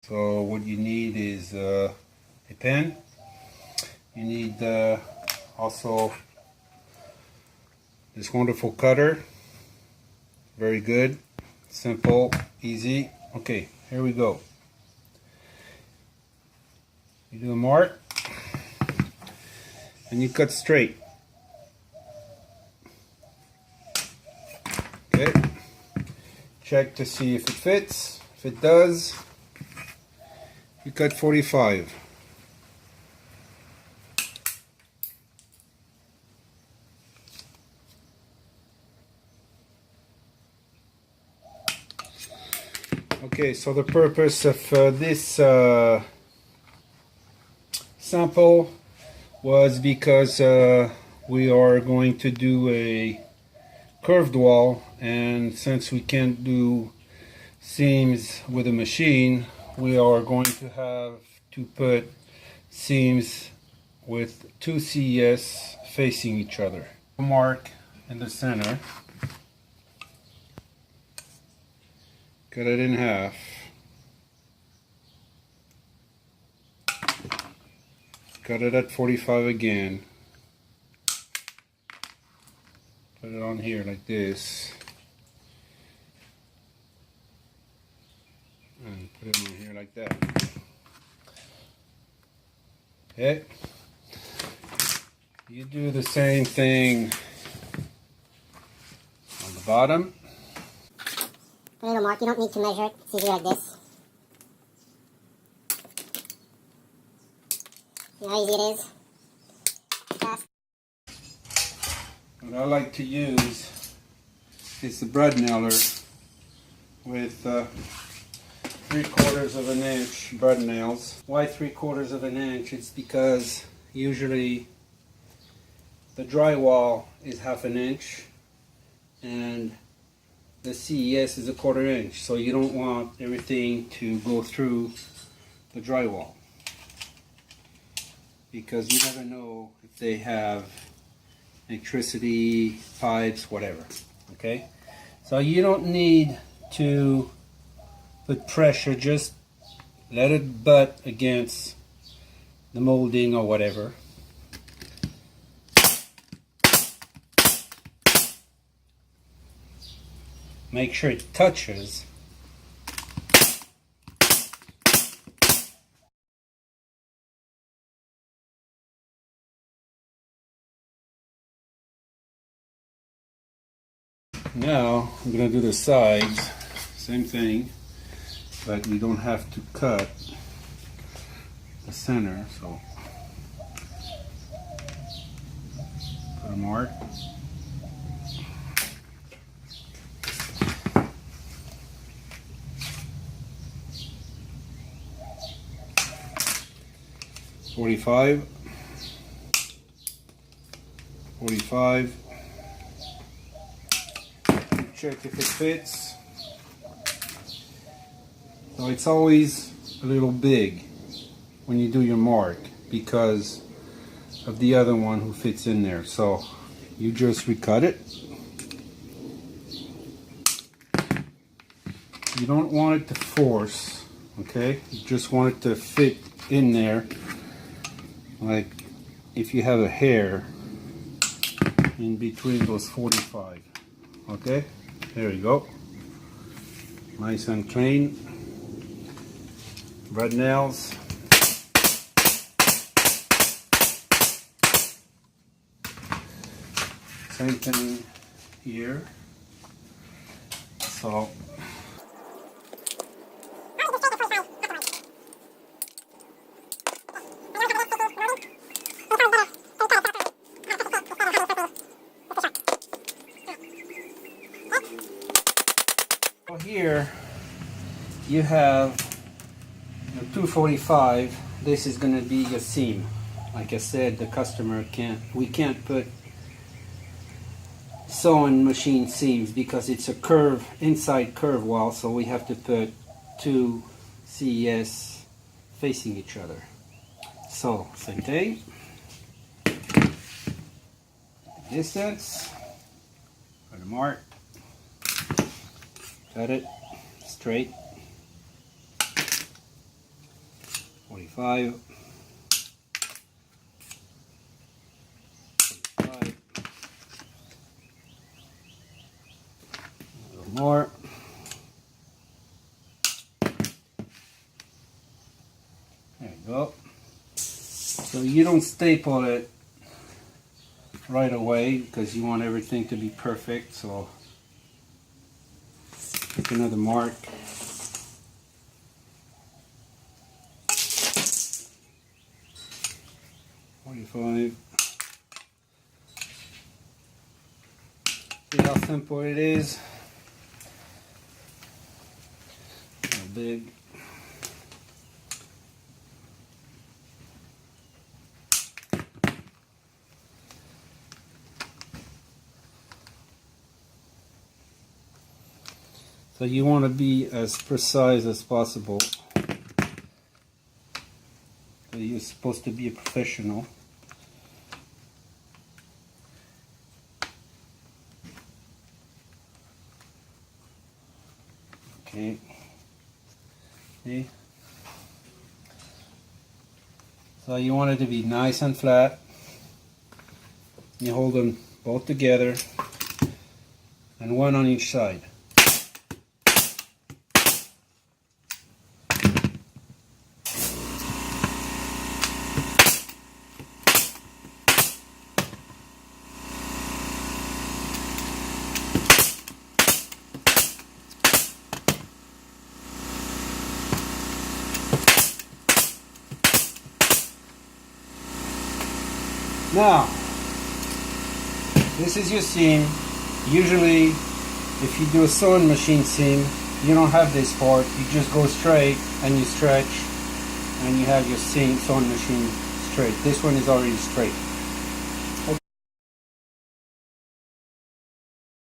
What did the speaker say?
So what you need is a pen. You need also this wonderful cutter. Very good, simple, easy. Okay, here we go. You do a mark and you cut straight. Okay, check to see if it fits. If it does, you cut 45. Okay, so the purpose of this sample was because we are going to do a curved wall, and since we can't do seams with a machine, we are going to have to put seams with two CES facing each other. Mark in the center, cut it in half. Cut it at 45 again. Put it on here like this. And put it on here like that. Okay. You do the same thing on the bottom. A little mark, you don't need to measure it. It's easier like this. See how easy it is? Fast. What I like to use is the bread nailer with 3/4 of an inch bread nails. Why 3/4 of an inch? It's because usually the drywall is 1/2 inch and the CES is 1/4 inch, so you don't want everything to go through the drywall, because you never know if they have electricity, pipes, whatever. Okay, so you don't need to put pressure, just let it butt against the molding or whatever. Make sure it touches. Now I'm going to do the sides, same thing, but we don't have to cut the center, so put a mark. "45, 45. Check if it fits. So it's always a little big when you do your mark because of the other one who fits in there. So you just recut it. You don't want it to force, okay? You just want it to fit in there, like if you have a hair in between those 45. Okay, there you go. Nice and clean. Bread nails. Same thing here. So here you have the 245. This is going to be a seam. Like I said, the customer we can't put sewing machine seams because it's a curve, inside curve wall, so we have to put two CES facing each other. So same thing. Distance, put a mark, cut it straight, 5, 5, a little more. There you go. So you don't staple it right away because you want everything to be perfect. So take another mark. 45. See how simple it is? How big. So you want to be as precise as possible. So you're supposed to be a professional. Okay. See? So you want it to be nice and flat. You hold them both together and one on each side. Now, this is your seam. Usually, if you do a sewing machine seam, you don't have this part. You just go straight and you stretch and you have your seam sewing machine straight. This one is already straight.